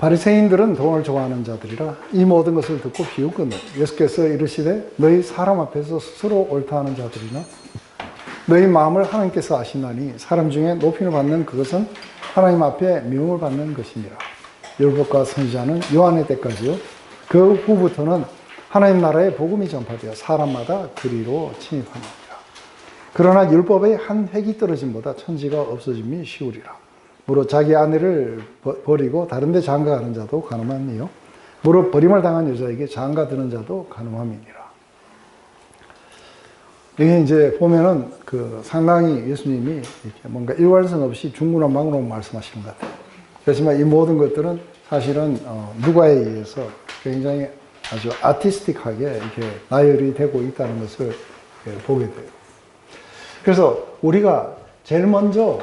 바리새인들은 돈을 좋아하는 자들이라 이 모든 것을 듣고 비웃거늘 예수께서 이르시되 너희 사람 앞에서 스스로 옳다 하는 자들이나 너희 마음을 하나님께서 아시나니 사람 중에 높임을 받는 그것은 하나님 앞에 미움을 받는 것이니라. 율법과 선지자는 요한의 때까지요 그 후부터는 하나님 나라의 복음이 전파되어 사람마다 그리로 침입하느니라. 그러나 율법의 한 획이 떨어짐보다 천지가 없어짐이 쉬우리라. 무릇 자기 아내를 버리고 다른 데 장가가는 자도 가늠함이요 무릇 버림을 당한 여자에게 장가드는 자도 가늠함이니라. 이게 이제 보면은 상당히 예수님이 이렇게 뭔가 일관성 없이 중구난방으로 말씀하시는 것 같아요. 그렇지만 이 모든 것들은 사실은 누가에 의해서 굉장히 아주 아티스틱하게 이렇게 나열이 되고 있다는 것을 보게 돼요. 그래서 우리가 제일 먼저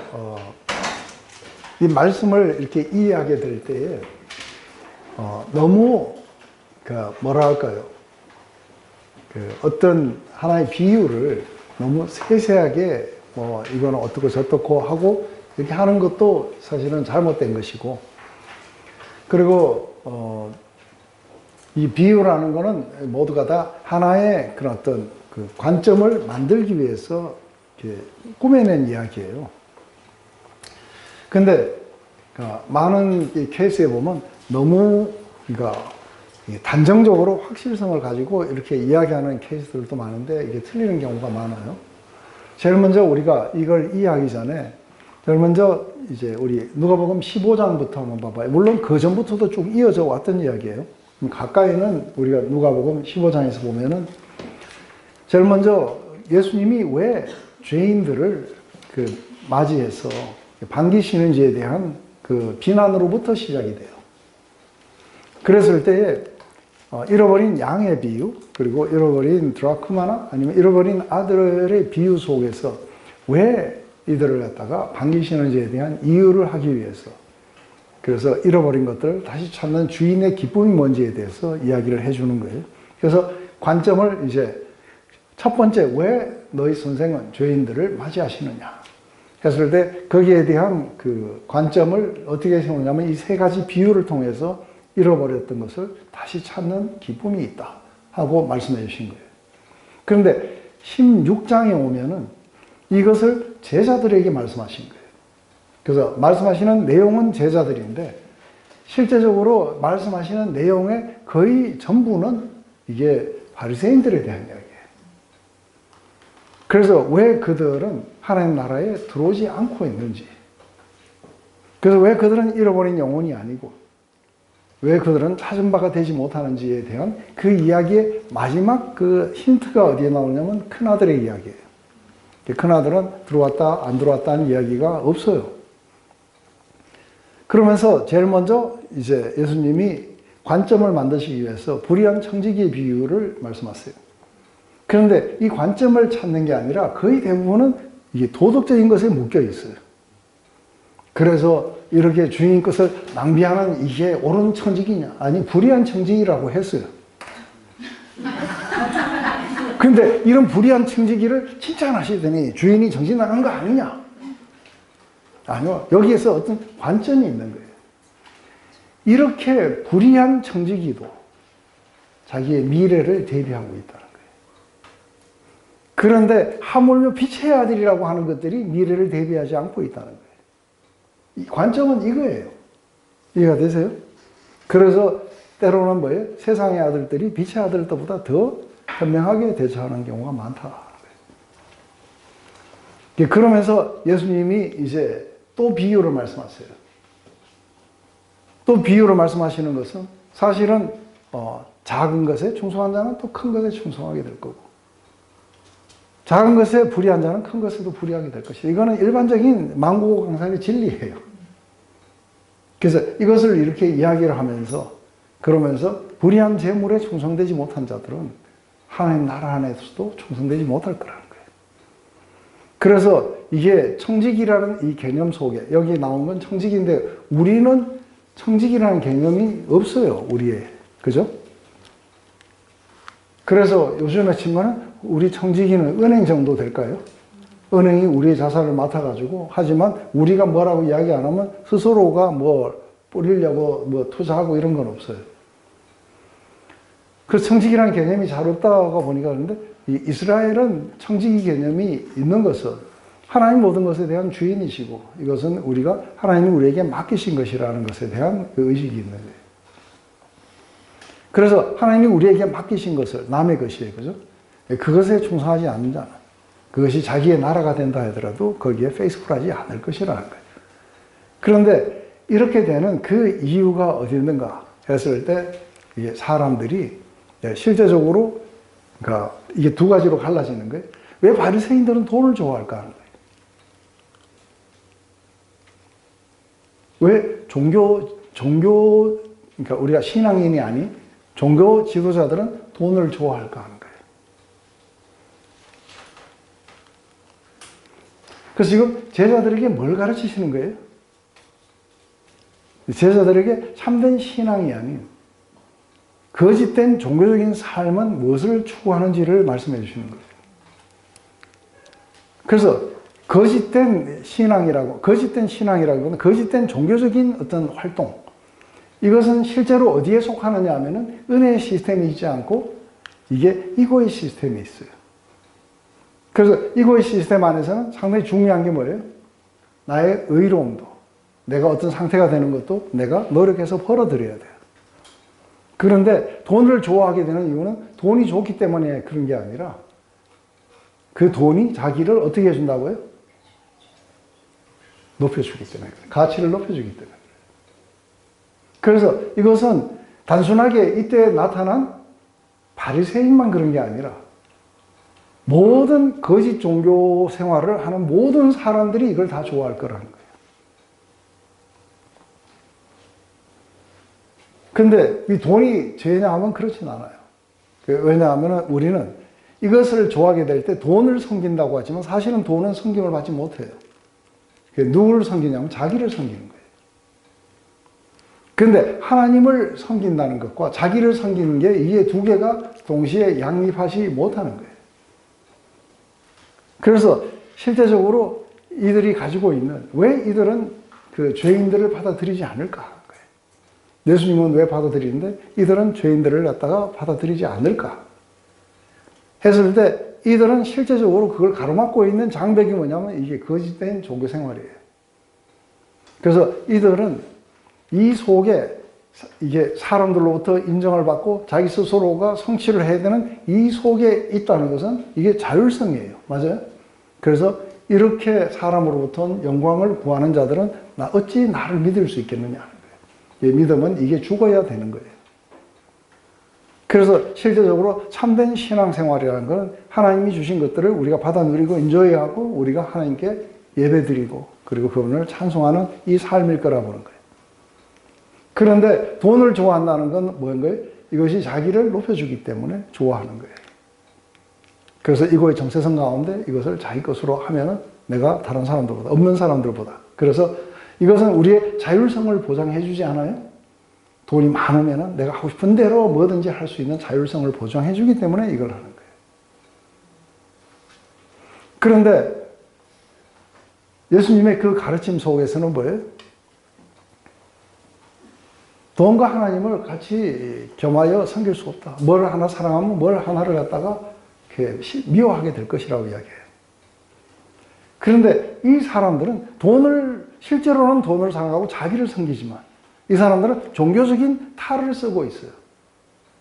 이 말씀을 이렇게 이해하게 될 때에 너무 뭐라 할까요? 어떤 하나의 비유를 너무 세세하게 뭐 이거는 어떻고 저떻고 하고 이렇게 하는 것도 사실은 잘못된 것이고, 그리고 이 비유라는 거는 모두가 다 하나의 그런 어떤 그 관점을 만들기 위해서 이렇게 꾸며낸 이야기예요. 근데 많은 이 케이스에 보면 너무 단정적으로 확실성을 가지고 이렇게 이야기하는 케이스들도 많은데 이게 틀리는 경우가 많아요. 제일 먼저 우리가 이걸 이해하기 전에 제일 먼저 이제 우리 누가복음 15장부터 한번 봐봐요. 물론 그 전부터도 쭉 이어져 왔던 이야기예요. 가까이는 우리가 누가복음 15장에서 보면은 제일 먼저 예수님이 왜 죄인들을 맞이해서 반기시는지에 대한 비난으로부터 시작이 돼요. 그랬을 때에 잃어버린 양의 비유, 그리고 잃어버린 드라크마나 아니면 잃어버린 아들의 비유 속에서 왜 이들을 갖다가 반기시는지에 대한 이유를 하기 위해서, 그래서 잃어버린 것들을 다시 찾는 주인의 기쁨이 뭔지에 대해서 이야기를 해주는 거예요. 그래서 관점을 이제 첫 번째, 왜 너희 선생은 죄인들을 맞이하시느냐 했을 때 거기에 대한 관점을 어떻게 세우냐면 이 세 가지 비유를 통해서 잃어버렸던 것을 다시 찾는 기쁨이 있다 하고 말씀해 주신 거예요. 그런데 16장에 오면은 이것을 제자들에게 말씀하신 거예요. 그래서 말씀하시는 내용은 제자들인데 실제적으로 말씀하시는 내용의 거의 전부는 이게 바리새인들에 대한 이야기예요. 그래서 왜 그들은 하나님 나라에 들어오지 않고 있는지, 그래서 왜 그들은 잃어버린 영혼이 아니고 왜 그들은 찾은 바가 되지 못하는지에 대한 그 이야기의 마지막 힌트가 어디에 나오냐면 큰아들의 이야기예요. 큰아들은 들어왔다 안 들어왔다는 이야기가 없어요. 그러면서 제일 먼저 이제 예수님이 관점을 만드시기 위해서 불의한 청지기의 비유를 말씀하세요. 그런데 이 관점을 찾는 게 아니라 거의 대부분은 이게 도덕적인 것에 묶여 있어요. 그래서 이렇게 주인 것을 낭비하는 이게 옳은 청지기냐, 아니 불의한 청지기라고 했어요. 근데 이런 불의한 청지기를 칭찬하시더니 주인이 정신 나간 거 아니냐? 아니요. 여기에서 어떤 관점이 있는 거예요. 이렇게 불의한 청지기도 자기의 미래를 대비하고 있다는 거예요. 그런데 하물며 빛의 아들이라고 하는 것들이 미래를 대비하지 않고 있다는 거예요. 이 관점은 이거예요. 이해가 되세요? 그래서 때로는 뭐예요? 세상의 아들들이 빛의 아들들보다 더 현명하게 대처하는 경우가 많다. 그러면서 예수님이 이제 또 비유를 말씀하세요. 또 비유를 말씀하시는 것은 사실은 작은 것에 충성한 자는 또 큰 것에 충성하게 될 거고, 작은 것에 불의한 자는 큰 것에도 불의하게 될 것이다. 이거는 일반적인 만고강산의 진리예요. 그래서 이것을 이렇게 이야기를 하면서, 그러면서 불의한 재물에 충성되지 못한 자들은 하나님 나라 안에서도 충성되지 못할 거라는 거예요. 그래서 이게 청지기라는 이 개념 속에, 여기 나온 건 청지기인데 우리는 청지기라는 개념이 없어요. 우리의. 그죠? 그래서 요즘에 치면은 우리 청지기는 은행 정도 될까요? 은행이 우리의 자산을 맡아가지고, 하지만 우리가 뭐라고 이야기 안 하면 스스로가 뭐 뿌리려고 뭐 투자하고 이런 건 없어요. 그 청지기라는 개념이 잘 없다고 보니까 그런데 이 이스라엘은 청지기 개념이 있는 것은 하나님 모든 것에 대한 주인이시고 이것은 우리가 하나님이 우리에게 맡기신 것이라는 것에 대한 그 의식이 있는 거예요. 그래서 하나님이 우리에게 맡기신 것을 남의 것이에요. 그죠? 그것에 충성하지 않는 자는 그것이 자기의 나라가 된다 하더라도 거기에 페이스풀하지 않을 것이라는 거예요. 그런데 이렇게 되는 그 이유가 어디 있는가 했을 때 이게 사람들이 실제적으로 그러니까 이게 두 가지로 갈라지는 거예요. 왜 바리새인들은 돈을 좋아할까 하는 거예요. 왜 그러니까 우리가 신앙인이 아닌 종교 지도자들은 돈을 좋아할까 하는 거예요. 그래서 지금 제자들에게 뭘 가르치시는 거예요? 제자들에게 참된 신앙이 아닌 거짓된 종교적인 삶은 무엇을 추구하는지를 말씀해 주시는 거예요. 그래서 거짓된 신앙이라고 하는 거짓된 종교적인 어떤 활동, 이것은 실제로 어디에 속하느냐 하면은 은혜의 시스템이 있지 않고 이게 이고의 시스템이 있어요. 그래서 이고의 시스템 안에서는 상당히 중요한 게 뭐예요? 나의 의로움도, 내가 어떤 상태가 되는 것도 내가 노력해서 벌어들여야 돼요. 그런데 돈을 좋아하게 되는 이유는 돈이 좋기 때문에 그런 게 아니라 그 돈이 자기를 어떻게 해준다고요? 높여주기 때문에 그래요. 가치를 높여주기 때문에. 그래서 이것은 단순하게 이때 나타난 바리새인만 그런 게 아니라 모든 거짓 종교 생활을 하는 모든 사람들이 이걸 다 좋아할 거라는 거예요. 근데 이 돈이 죄냐 하면 그렇진 않아요. 왜냐하면 우리는 이것을 좋아하게 될 때 돈을 섬긴다고 하지만 사실은 돈은 섬김을 받지 못해요. 누구를 섬기냐면 자기를 섬기는 거예요. 그런데 하나님을 섬긴다는 것과 자기를 섬기는 게 이게 두 개가 동시에 양립하지 못하는 거예요. 그래서 실제적으로 이들이 가지고 있는 왜 이들은 그 죄인들을 받아들이지 않을까 하는 거예요. 예수님은 왜 받아들이는데 이들은 죄인들을 갖다가 받아들이지 않을까 했을 때 이들은 실제적으로 그걸 가로막고 있는 장벽이 뭐냐면 이게 거짓된 종교 생활이에요. 그래서 이들은 이 속에 이게 사람들로부터 인정을 받고 자기 스스로가 성취를 해야 되는 이 속에 있다는 것은 이게 자율성이에요. 맞아요? 그래서 이렇게 사람으로부터 영광을 구하는 자들은 나 어찌 나를 믿을 수 있겠느냐 하는 거예요. 믿음은 이게 죽어야 되는 거예요. 그래서 실제적으로 참된 신앙생활이라는 것은 하나님이 주신 것들을 우리가 받아 누리고 인조해하고 우리가 하나님께 예배드리고 그리고 그분을 찬송하는 이 삶일 거라 보는 거예요. 그런데 돈을 좋아한다는 건 뭔가요? 이것이 자기를 높여주기 때문에 좋아하는 거예요. 그래서 이거의 정체성 가운데 이것을 자기 것으로 하면은 내가 다른 사람들보다, 없는 사람들보다. 그래서 이것은 우리의 자율성을 보장해 주지 않아요? 돈이 많으면은 내가 하고 싶은 대로 뭐든지 할 수 있는 자율성을 보장해 주기 때문에 이걸 하는 거예요. 그런데 예수님의 그 가르침 속에서는 뭐예요? 돈과 하나님을 같이 겸하여 섬길 수 없다. 뭘 하나 사랑하면 뭘 하나를 갖다가 이렇게 미워하게 될 것이라고 이야기해요. 그런데 이 사람들은 실제로는 돈을 사랑하고 자기를 섬기지만 이 사람들은 종교적인 탈을 쓰고 있어요.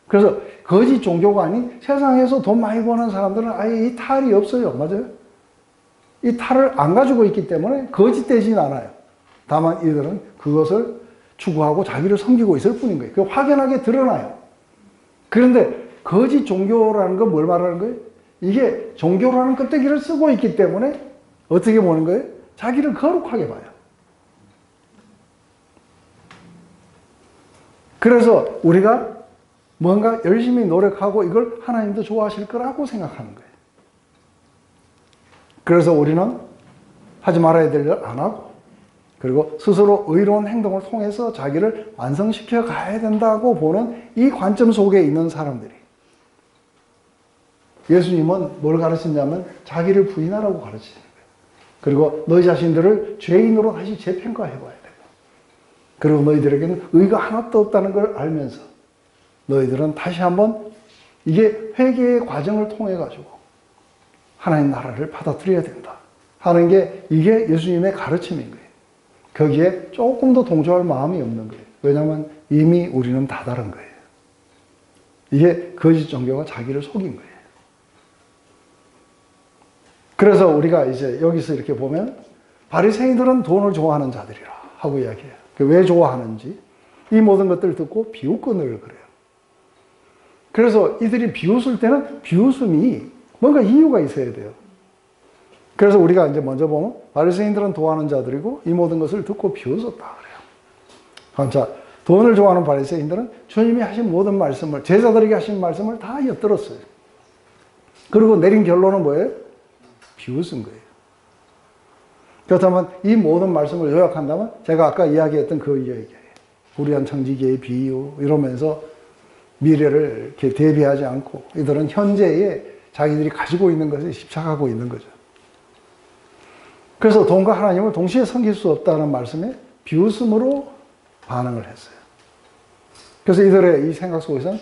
그래서 거짓 종교가 아닌 세상에서 돈 많이 버는 사람들은 아예 이 탈이 없어요. 맞아요? 이 탈을 안 가지고 있기 때문에 거짓되진 않아요. 다만 이들은 그것을 추구하고 자기를 섬기고 있을 뿐인 거예요. 그게 확연하게 드러나요. 그런데 거짓 종교라는 건 뭘 말하는 거예요? 이게 종교라는 껍데기를 쓰고 있기 때문에 어떻게 보는 거예요? 자기를 거룩하게 봐요. 그래서 우리가 뭔가 열심히 노력하고 이걸 하나님도 좋아하실 거라고 생각하는 거예요. 그래서 우리는 하지 말아야 될 일 안 하고 그리고 스스로 의로운 행동을 통해서 자기를 완성시켜 가야 된다고 보는 이 관점 속에 있는 사람들이 예수님은 뭘 가르치냐면 자기를 부인하라고 가르치는 거예요. 그리고 너희 자신들을 죄인으로 다시 재평가해 봐야 돼요. 그리고 너희들에게는 의가 하나도 없다는 걸 알면서 너희들은 다시 한번 이게 회개의 과정을 통해 가지고 하나님 나라를 받아들여야 된다 하는 게 이게 예수님의 가르침인 거예요. 거기에 조금 더 동조할 마음이 없는 거예요. 왜냐하면 이미 우리는 다 다른 거예요. 이게 거짓 종교가 자기를 속인 거예요. 그래서 우리가 이제 여기서 이렇게 보면 바리새인들은 돈을 좋아하는 자들이라 하고 이야기해요. 왜 좋아하는지 이 모든 것들을 듣고 비웃거늘 그래요. 그래서 이들이 비웃을 때는 비웃음이 뭔가 이유가 있어야 돼요. 그래서 우리가 이제 먼저 보면 바리새인들은 도하는 자들이고 이 모든 것을 듣고 비웃었다 그래요. 자, 돈을 좋아하는 바리새인들은 주님이 하신 모든 말씀을 제자들에게 하신 말씀을 다 엿들었어요. 그리고 내린 결론은 뭐예요? 비웃은 거예요. 그렇다면 이 모든 말씀을 요약한다면 제가 아까 이야기했던 그 이야기예요. 불의한 청지기의 비유 이러면서 미래를 이렇게 대비하지 않고 이들은 현재에 자기들이 가지고 있는 것에 집착하고 있는 거죠. 그래서 돈과 하나님을 동시에 섬길 수 없다는 말씀에 비웃음으로 반응을 했어요. 그래서 이들의 이 생각 속에서는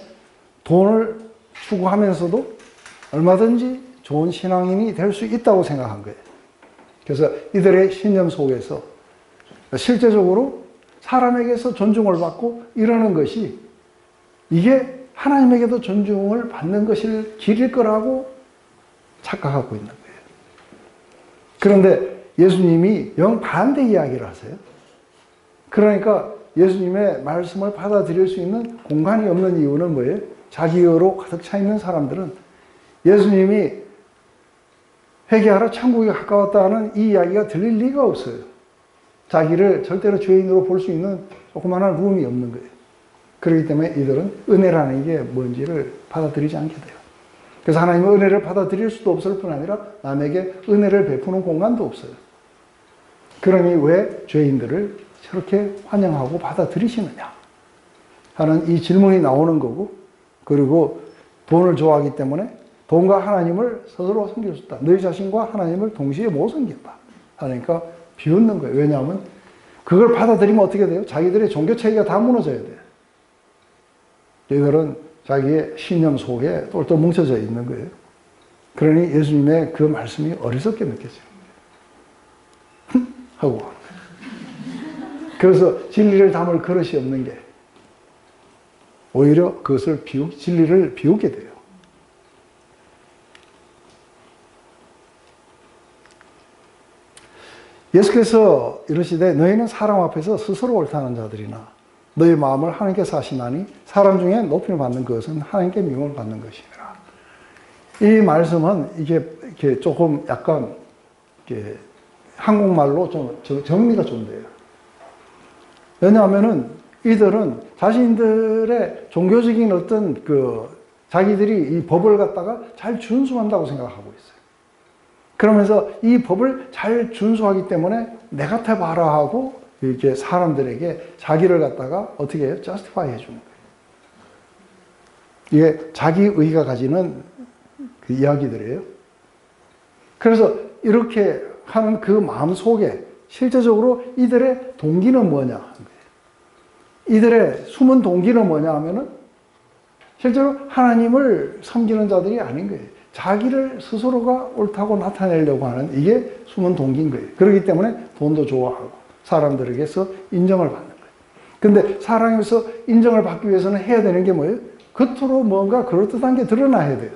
돈을 추구하면서도 얼마든지 좋은 신앙인이 될 수 있다고 생각한 거예요. 그래서 이들의 신념 속에서 실제적으로 사람에게서 존중을 받고 이러는 것이 이게 하나님에게도 존중을 받는 것일 길일 거라고 착각하고 있는 거예요. 그런데 예수님이 영반대 이야기를 하세요. 그러니까 예수님의 말씀을 받아들일 수 있는 공간이 없는 이유는 뭐예요? 자기의로 가득 차 있는 사람들은 예수님이 회개하라 천국이 가까웠다는 이 이야기가 들릴 리가 없어요. 자기를 절대로 죄인으로 볼 수 있는 조그마한 룸이 없는 거예요. 그렇기 때문에 이들은 은혜라는 게 뭔지를 받아들이지 않게 돼요. 그래서 하나님의 은혜를 받아들일 수도 없을 뿐 아니라 남에게 은혜를 베푸는 공간도 없어요. 그러니 왜 죄인들을 저렇게 환영하고 받아들이시느냐 하는 이 질문이 나오는 거고, 그리고 돈을 좋아하기 때문에 돈과 하나님을 스스로 섬길 수 있다. 너희 자신과 하나님을 동시에 못 섬긴다. 하니까 비웃는 거예요. 왜냐하면 그걸 받아들이면 어떻게 돼요? 자기들의 종교체계가 다 무너져야 돼요. 이들은 자기의 신념 속에 똘똘 뭉쳐져 있는 거예요. 그러니 예수님의 그 말씀이 어리석게 느껴지는 거예요. 하고. 그래서 진리를 담을 그릇이 없는 게 오히려 그것을 진리를 비웃게 돼요. 예수께서 이르시되 너희는 사람 앞에서 스스로 옳다는 자들이나 너희 마음을 하나님께서 아시나니 사람 중에 높임을 받는 것은 하나님께 미움을 받는 것이니라. 이 말씀은 이게 조금 약간 이렇게 한국말로 좀 정리가 좀 돼요. 왜냐하면은 이들은 자신들의 종교적인 어떤 자기들이 이 법을 갖다가 잘 준수한다고 생각하고 있어요. 그러면서 이 법을 잘 준수하기 때문에 내가 해봐라 하고 이렇게 사람들에게 자기를 갖다가 어떻게 해요? justify 해주는 거예요. 이게 자기의가 가지는 그 이야기들이에요. 그래서 이렇게 하는 그 마음 속에 실제적으로 이들의 동기는 뭐냐 하는 거예요. 이들의 숨은 동기는 뭐냐 하면은 실제로 하나님을 섬기는 자들이 아닌 거예요. 자기를 스스로가 옳다고 나타내려고 하는 이게 숨은 동기인 거예요. 그렇기 때문에 돈도 좋아하고 사람들에게서 인정을 받는 거예요. 근데 사람에서 인정을 받기 위해서는 해야 되는 게 뭐예요? 겉으로 뭔가 그럴듯한 게 드러나야 돼요.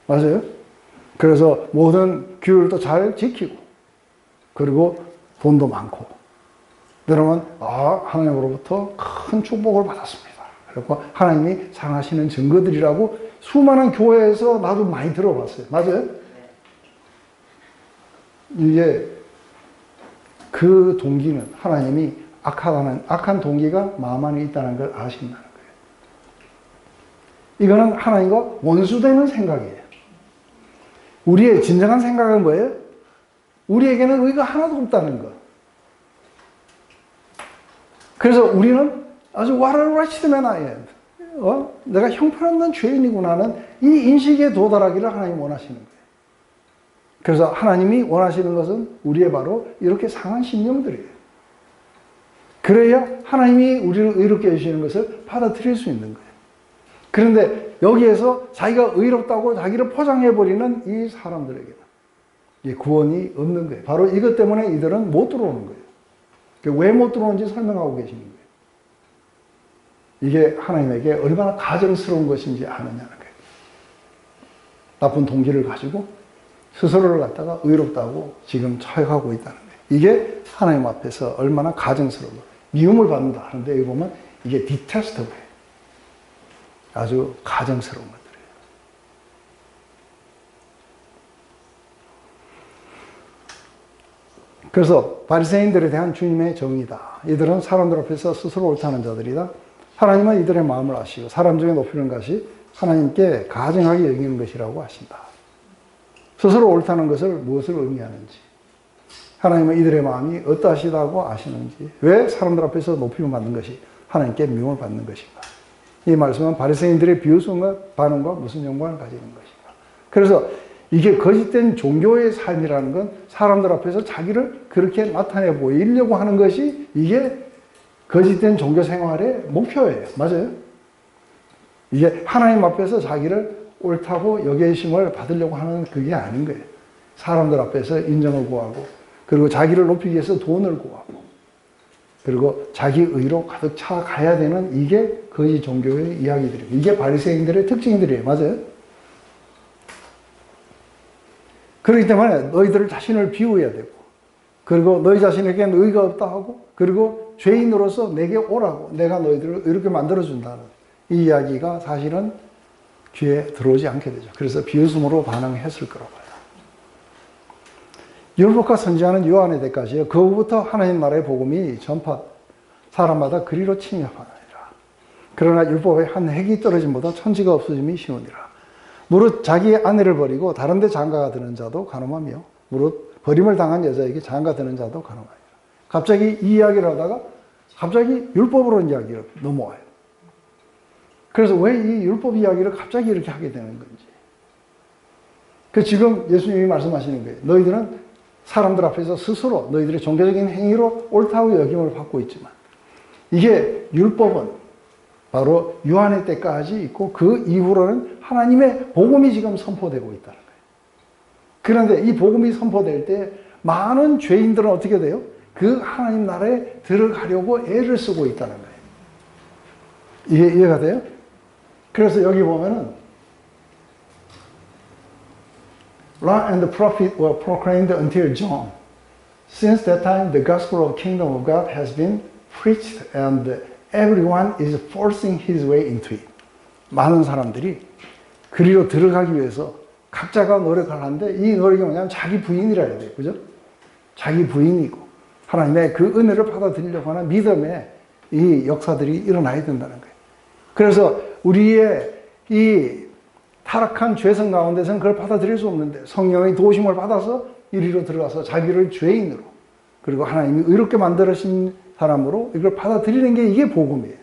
맞아요? 그래서 모든 규율도 잘 지키고 그리고 돈도 많고 그러면 하나님으로부터 큰 축복을 받았습니다. 그리고 하나님이 사랑하시는 증거들이라고 수많은 교회에서 나도 많이 들어봤어요. 맞아요? 이게 그 동기는 하나님이 악한 동기가 마음 안에 있다는 걸 아신다는 거예요. 이거는 하나님과 원수되는 생각이에요. 우리의 진정한 생각은 뭐예요? 우리에게는 의가 하나도 없다는 것. 그래서 우리는 아주 what a wretched man I am. 내가 형편없는 죄인이구나는 이 인식에 도달하기를 하나님이 원하시는 거예요. 그래서 하나님이 원하시는 것은 우리의 바로 이렇게 상한 신념들이에요. 그래야 하나님이 우리를 의롭게 해주시는 것을 받아들일 수 있는 거예요. 그런데 여기에서 자기가 의롭다고 자기를 포장해버리는 이 사람들에게는 이 구원이 없는 거예요. 바로 이것 때문에 이들은 못 들어오는 거예요. 왜 못 들어오는지 설명하고 계시는 거예요. 이게 하나님에게 얼마나 가증스러운 것인지 아느냐는 거예요. 나쁜 동기를 가지고 스스로를 갖다가 의롭다고 지금 처해가고 있다는 거예요. 이게 하나님 앞에서 얼마나 가증스러운 거예요. 미움을 받는다 하는데 여기 보면 이게 detestable예요. 아주 가증스러운 것들이에요. 그래서 바리새인들에 대한 주님의 정의다. 이들은 사람들 앞에서 스스로 옳다는 자들이다. 하나님은 이들의 마음을 아시고 사람 중에 높이는 것이 하나님께 가증하게 여기는 것이라고 하신다. 스스로 옳다는 것을 무엇을 의미하는지, 하나님은 이들의 마음이 어떠하시다고 아시는지, 왜 사람들 앞에서 높임을 받는 것이 하나님께 미움을 받는 것인가. 이 말씀은 바리새인들의 비웃음과 반응과 무슨 연관을 가지는 것인가. 그래서 이게 거짓된 종교의 삶이라는 건 사람들 앞에서 자기를 그렇게 나타내 보이려고 하는 것이 이게 거짓된 종교 생활의 목표예요. 맞아요? 이게 하나님 앞에서 자기를 옳다고 여기심을 받으려고 하는 그게 아닌 거예요. 사람들 앞에서 인정을 구하고, 그리고 자기를 높이기 위해서 돈을 구하고, 그리고 자기 의로 가득 차 가야 되는 이게 거짓 종교의 이야기들이에요. 이게 바리새인들의 특징들이에요. 맞아요? 그렇기 때문에 너희들 자신을 비워야 되고, 그리고 너희 자신에게는 의가 없다 하고, 그리고 죄인으로서 내게 오라고 내가 너희들을 이렇게 만들어준다는 이 이야기가 사실은 귀에 들어오지 않게 되죠. 그래서 비웃음으로 반응했을 거라고 해요. 율법과 선지자는 요한의 때까지요. 그 후부터 하나님 나라의 복음이 전파, 사람마다 그리로 침입하느니라. 그러나 율법의 한 획이 떨어짐보다 천지가 없어짐이 쉬우니라. 무릇 자기 아내를 버리고 다른 데 장가가 드는 자도 간음하며, 무릇 버림을 당한 여자에게 장가 드는 자도 간음하니라. 갑자기 이 이야기를 하다가 갑자기 율법으로 이야기를 넘어와요. 그래서 왜 이 율법 이야기를 갑자기 이렇게 하게 되는 건지. 그 지금 예수님이 말씀하시는 거예요. 너희들은 사람들 앞에서 스스로 너희들의 종교적인 행위로 옳다고 여김을 받고 있지만, 이게 율법은 바로 요한의 때까지 있고 그 이후로는 하나님의 복음이 지금 선포되고 있다는 거예요. 그런데 이 복음이 선포될 때 많은 죄인들은 어떻게 돼요? 그 하나님 나라에 들어가려고 애를 쓰고 있다는 거예요. 이해가 돼요? 그래서 여기 보면은 Law and the prophet were proclaimed until John. Since that time, the gospel of the kingdom of God has been preached, and everyone is forcing his way into it. 많은 사람들이 그리로 들어가기 위해서 각자가 노력을 하는데, 이 노력이 뭐냐면 자기 부인이라 해야 돼요. 그죠? 자기 부인이고 하나님의 그 은혜를 받아들이려고 하는 믿음의 이 역사들이 일어나야 된다는 거예요. 그래서 우리의 이 타락한 죄성 가운데서는 그걸 받아들일 수 없는데, 성령의 도우심을 받아서 이리로 들어가서 자기를 죄인으로, 그리고 하나님이 의롭게 만들어신 사람으로 이걸 받아들이는 게 이게 복음이에요.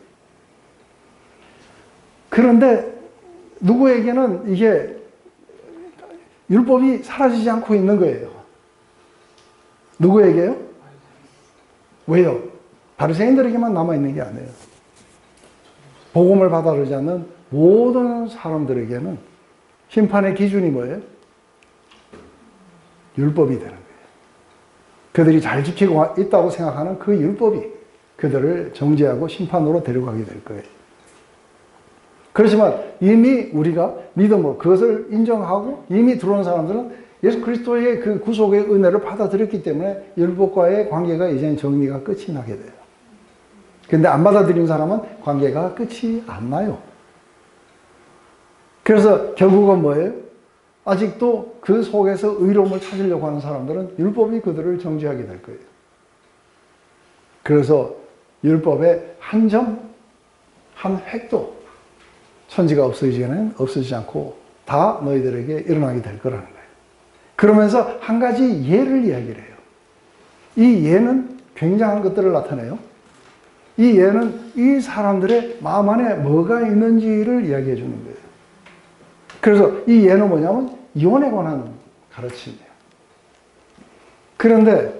그런데 누구에게는 이게 율법이 사라지지 않고 있는 거예요. 누구에게요? 왜요? 바리새인들에게만 남아있는 게 아니에요. 복음을 받아들이지 않는 모든 사람들에게는 심판의 기준이 뭐예요? 율법이 되는 거예요. 그들이 잘 지키고 있다고 생각하는 그 율법이 그들을 정죄하고 심판으로 데려가게 될 거예요. 그렇지만 이미 우리가 믿음으로 그것을 인정하고 이미 들어온 사람들은 예수 그리스도의 그 구속의 은혜를 받아들였기 때문에 율법과의 관계가 이제는 정리가 끝이 나게 돼요. 근데 안 받아들인 사람은 관계가 끝이 안 나요. 그래서 결국은 뭐예요? 아직도 그 속에서 의로움을 찾으려고 하는 사람들은 율법이 그들을 정죄하게 될 거예요. 그래서 율법의 한 점, 한 획도 천지가 없어지지는 없어지지 않고 다 너희들에게 일어나게 될 거라는 거예요. 그러면서 한 가지 예를 이야기를 해요. 이 예는 굉장한 것들을 나타내요. 이 예는 이 사람들의 마음 안에 뭐가 있는지를 이야기해 주는 거예요. 그래서 이 예는 뭐냐면 이혼에 관한 가르침이에요. 그런데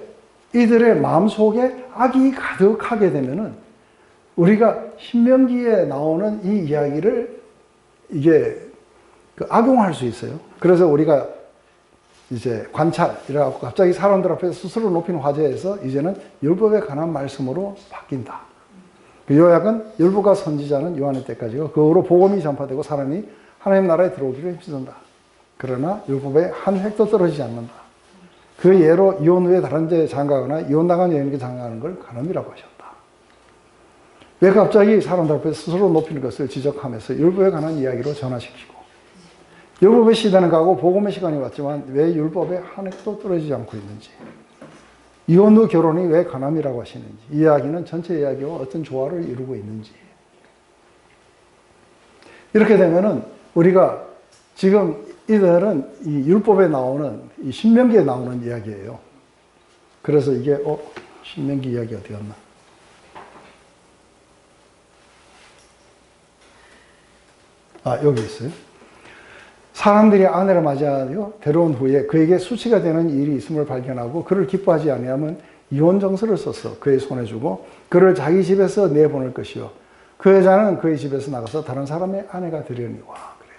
이들의 마음속에 악이 가득하게 되면은 우리가 신명기에 나오는 이 이야기를 이게 악용할 수 있어요. 그래서 우리가 이제 관찰, 이래갖고 갑자기 사람들 앞에서 스스로 높이는 화제에서 이제는 율법에 관한 말씀으로 바뀐다. 그 요약은 율법과 선지자는 요한의 때까지고 그거로 복음이 전파되고 사람이 하나님 나라에 들어오기를 힘쓰는다. 그러나 율법에 한 획도 떨어지지 않는다. 그 예로 이혼 후에 다른 데 장가가거나 이혼 나간 여인에게 장가가는 걸 간음이라고 하셨다. 왜 갑자기 사람들 앞에서 스스로 높이는 것을 지적하면서 율법에 관한 이야기로 전환시키고 율법의 시대는 가고 복음의 시간이 왔지만 왜 율법에 한 획도 떨어지지 않고 있는지, 이혼 후 결혼이 왜 간암이라고 하시는지, 이 이야기는 전체 이야기와 어떤 조화를 이루고 있는지. 이렇게 되면은 우리가 지금 이들은 이 율법에 나오는, 이 신명기에 나오는 이야기예요. 그래서 이게 신명기 이야기 어디 갔나? 여기 있어요. 사람들이 아내를 맞이하여 데려온 후에 그에게 수치가 되는 일이 있음을 발견하고 그를 기뻐하지 아니하면 이혼 정서를 써서 그의 손에 주고 그를 자기 집에서 내보낼 것이요 그 여자는 그의 집에서 나가서 다른 사람의 아내가 되려니와. 그래요.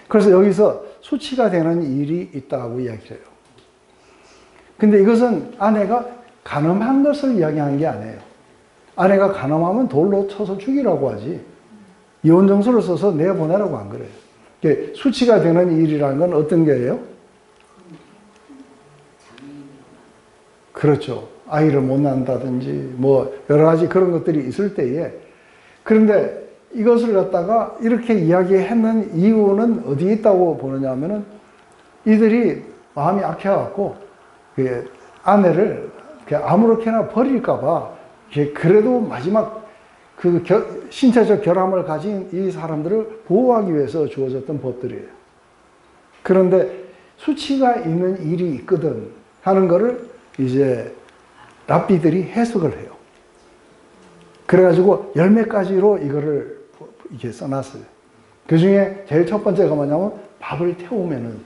그래서 여기서 수치가 되는 일이 있다고 이야기를 해요. 근데 이것은 아내가 간음한 것을 이야기하는 게 아니에요. 아내가 간음하면 돌로 쳐서 죽이라고 하지 이혼 정서를 써서 내보내라고 안 그래요. 수치가 되는 일이라는 건 어떤 게예요? 그렇죠. 아이를 못 낳는다든지 뭐 여러 가지 그런 것들이 있을 때에, 그런데 이것을 갖다가 이렇게 이야기했는 이유는 어디에 있다고 보느냐 하면은 이들이 마음이 약해갖고 아내를 아무렇게나 버릴까봐 그래도 마지막 그 신체적 결함을 가진 이 사람들을 보호하기 위해서 주어졌던 법들이에요. 그런데 수치가 있는 일이 있거든 하는 거를 이제 랍비들이 해석을 해요. 그래가지고 10몇 가지로 이거를 이렇게 써놨어요. 그 중에 제일 첫 번째가 뭐냐면 밥을 태우면은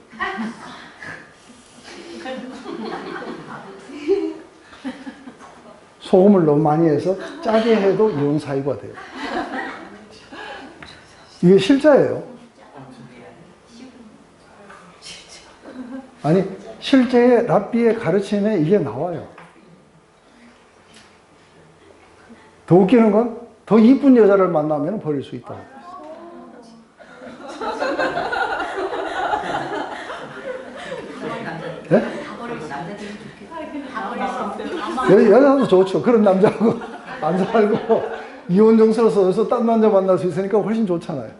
소금을 너무 많이 해서 짜게 해도 이혼 사유가 돼요. 이게 실자예요. 아니, 실제의 랍비의 가르침에 이게 나와요. 더 웃기는 건 더 이쁜 여자를 만나면 버릴 수 있다. 네? 여자도 좋죠. 그런 남자하고 안 살고 이혼 정서를 써서 딴 남자 만날 수 있으니까 훨씬 좋잖아요.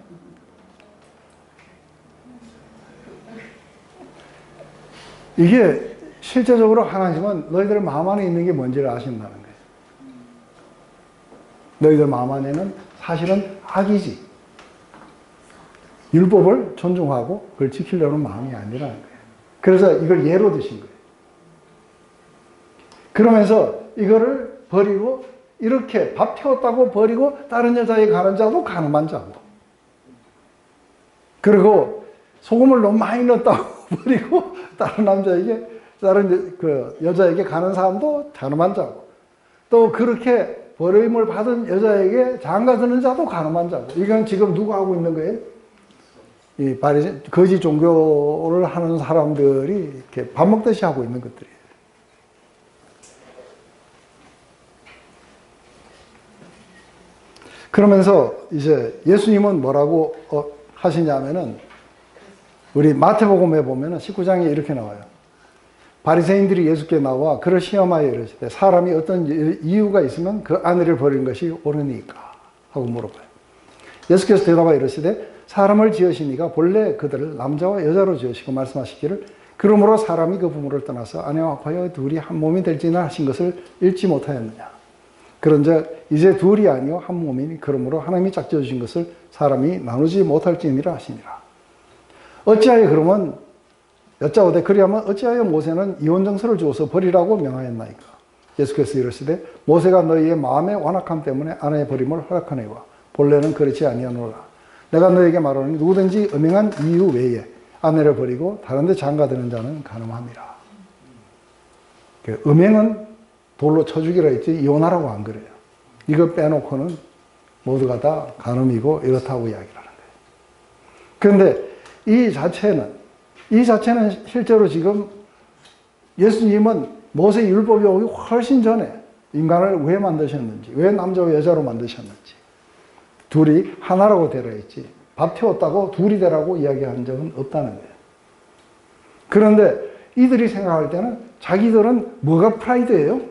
이게 실제적으로 하나님은 너희들 마음 안에 있는 게 뭔지를 아신다는 거예요. 너희들 마음 안에는 사실은 악이지. 율법을 존중하고 그걸 지키려는 마음이 아니라는 거예요. 그래서 이걸 예로 드신 거예요. 그러면서 이거를 버리고 이렇게 밥 태웠다고 버리고 다른 여자에 가는 자도 간음한 자고, 그리고 소금을 너무 많이 넣었다고 버리고 다른 남자에게, 다른 그 여자에게 가는 사람도 간음한 자고, 또 그렇게 버림을 받은 여자에게 장가드는 자도 간음한 자고. 이건 지금 누가 하고 있는 거예요? 이 거짓 종교를 하는 사람들이 이렇게 밥 먹듯이 하고 있는 것들이에요. 그러면서 이제 예수님은 뭐라고 하시냐면은, 우리 마태복음에 보면은 19장에 이렇게 나와요. 바리새인들이 예수께 나와 그를 시험하여 이르시되 사람이 어떤 이유가 있으면 그 아내를 버리는 것이 옳으니까 하고 물어봐요. 예수께서 대답하여 이르시되 사람을 지으시니가 본래 그들을 남자와 여자로 지으시고 말씀하시기를 그러므로 사람이 그 부모를 떠나서 아내와 합하여 둘이 한 몸이 될지나 하신 것을 읽지 못하였느냐. 그런즉 이제 둘이 아니요 한 몸이니 그러므로 하나님이 짝지어 주신 것을 사람이 나누지 못할지니라 하시니라. 어찌하여 그러면 여짜오되 그리하면 어찌하여 모세는 이혼 정서를 주어서 버리라고 명하였나이까. 예수께서 이르시되 모세가 너희의 마음의 완악함 때문에 아내의 버림을 허락하네와 본래는 그렇지 아니하노라. 내가 너에게 말하노니 누구든지 음행한 이유 외에 아내를 버리고 다른 데 장가드는 자는 간음함이라. 음행은 돌로 쳐 죽이라 했지 이혼하라고 안 그래요. 이거 빼놓고는 모두가 다 간음이고 이렇다고 이야기를 하는 거예요. 그런데 이 자체는 실제로 지금 예수님은 모세 율법이 오기 훨씬 전에 인간을 왜 만드셨는지, 왜 남자와 여자로 만드셨는지, 둘이 하나라고 되라 했지, 밥 태웠다고 둘이 되라고 이야기한 적은 없다는 거예요. 그런데 이들이 생각할 때는 자기들은 뭐가 프라이드예요?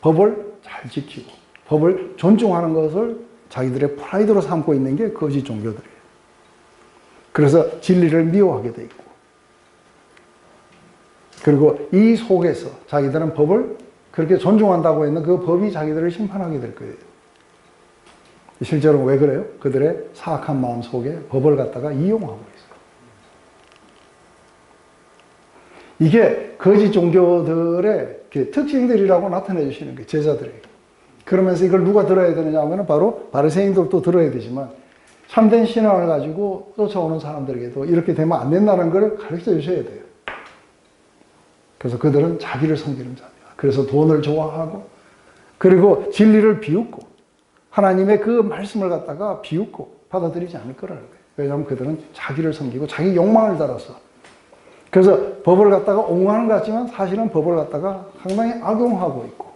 법을 잘 지키고 법을 존중하는 것을 자기들의 프라이드로 삼고 있는 게 거짓 종교들이에요. 그래서 진리를 미워하게 돼 있고, 그리고 이 속에서 자기들은 법을 그렇게 존중한다고 했는 그 법이 자기들을 심판하게 될 거예요. 실제로 왜 그래요? 그들의 사악한 마음 속에 법을 갖다가 이용하고 있어요. 이게 거짓 종교들의 특징들이라고 나타내 주시는 거예요, 제자들에게. 그러면서 이걸 누가 들어야 되느냐 하면 바로 바리새인들도 들어야 되지만 참된 신앙을 가지고 쫓아오는 사람들에게도 이렇게 되면 안 된다는 걸 가르쳐 주셔야 돼요. 그래서 그들은 자기를 섬기는 자입니다. 그래서 돈을 좋아하고, 그리고 진리를 비웃고, 하나님의 그 말씀을 갖다가 비웃고 받아들이지 않을 거라는 거예요. 왜냐하면 그들은 자기를 섬기고 자기 욕망을 따라서. 그래서 법을 갖다가 옹호하는 것 같지만 사실은 법을 갖다가 상당히 악용하고 있고.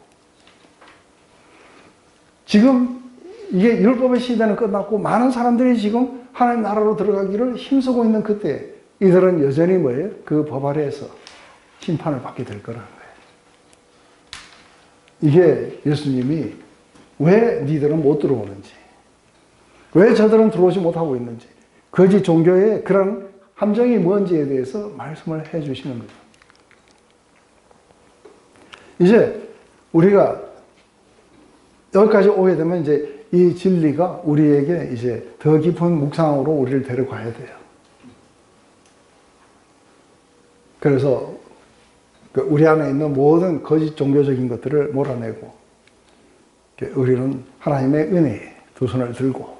지금 이게 율법의 시대는 끝났고 많은 사람들이 지금 하나님 나라로 들어가기를 힘쓰고 있는 그때 이들은 여전히 뭐예요? 그 법 아래에서 심판을 받게 될 거라는 거예요. 이게 예수님이 왜 니들은 못 들어오는지, 왜 저들은 들어오지 못하고 있는지, 거짓 종교의 그런 함정이 뭔지에 대해서 말씀을 해 주시는 거죠. 이제 우리가 여기까지 오게 되면 이제 이 진리가 우리에게 이제 더 깊은 묵상으로 우리를 데려가야 돼요. 그래서 우리 안에 있는 모든 거짓 종교적인 것들을 몰아내고 우리는 하나님의 은혜에 두 손을 들고,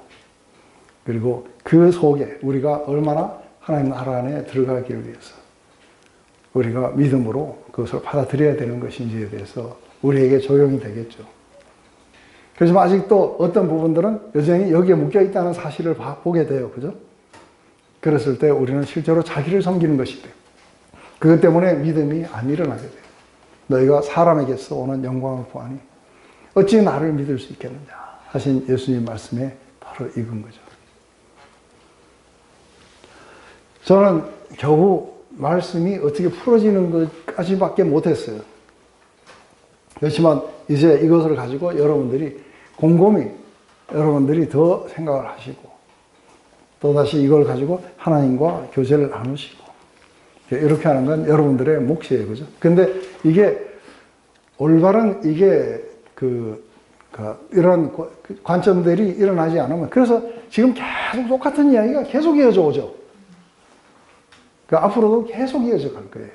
그리고 그 속에 우리가 얼마나 하나님 나라 안에 들어가기를 위해서 우리가 믿음으로 그것을 받아들여야 되는 것인지에 대해서 우리에게 적용이 되겠죠. 그래서 아직도 어떤 부분들은 여전히 여기에 묶여 있다는 사실을 보게 돼요. 그죠? 그랬을 때 우리는 실제로 자기를 섬기는 것이 돼요. 그것 때문에 믿음이 안 일어나게 돼요. 너희가 사람에게서 오는 영광을 보아니 어찌 나를 믿을 수 있겠느냐 하신 예수님 말씀에 바로 익은 거죠. 저는 겨우 말씀이 어떻게 풀어지는 것까지밖에 못했어요. 그렇지만 이제 이것을 가지고 여러분들이 곰곰이 여러분들이 더 생각을 하시고 또다시 이걸 가지고 하나님과 교제를 나누시고 이렇게 하는 건 여러분들의 몫이에요. 그죠? 근데 이게 올바른 이런 관점들이 일어나지 않으면, 그래서 지금 계속 똑같은 이야기가 계속 이어져 오죠. 앞으로도 계속 이어져 갈 거예요.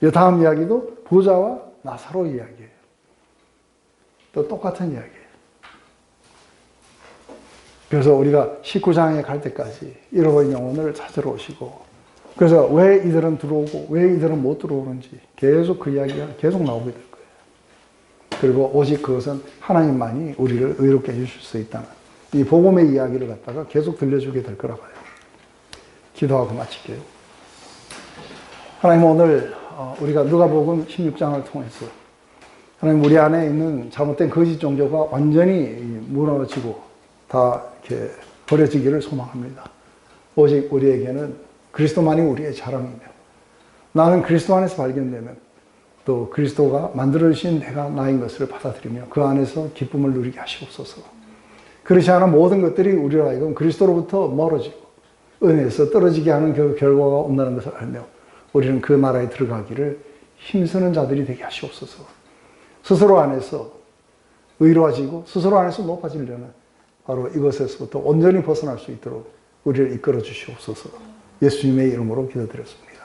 이 다음 이야기도 부자와 나사로 이야기예요. 또 똑같은 이야기예요. 그래서 우리가 19장에 갈 때까지 잃어버린 영혼을 찾으러 오시고, 그래서 왜 이들은 들어오고 왜 이들은 못 들어오는지 계속 그 이야기가 계속 나오게 될 거예요. 그리고 오직 그것은 하나님만이 우리를 의롭게 해주실 수 있다는 이 복음의 이야기를 갖다가 계속 들려주게 될 거라 봐요. 기도하고 마칠게요. 하나님, 오늘 우리가 누가복음 16장을 통해서 하나님 우리 안에 있는 잘못된 거짓 종교가 완전히 무너지고 다 이렇게 버려지기를 소망합니다. 오직 우리에게는 그리스도만이 우리의 자랑이며, 나는 그리스도 안에서 발견되면 또 그리스도가 만들어주신 내가 나인 것을 받아들이며 그 안에서 기쁨을 누리게 하시옵소서. 그렇지 않은 모든 것들이 우리로 하여금 그리스도로부터 멀어지고 은혜에서 떨어지게 하는 그 결과가 온다는 것을 알며 우리는 그 나라에 들어가기를 힘쓰는 자들이 되게 하시옵소서. 스스로 안에서 의로워지고 스스로 안에서 높아지려는 바로 이것에서부터 온전히 벗어날 수 있도록 우리를 이끌어 주시옵소서. 예수님의 이름으로 기도드렸습니다.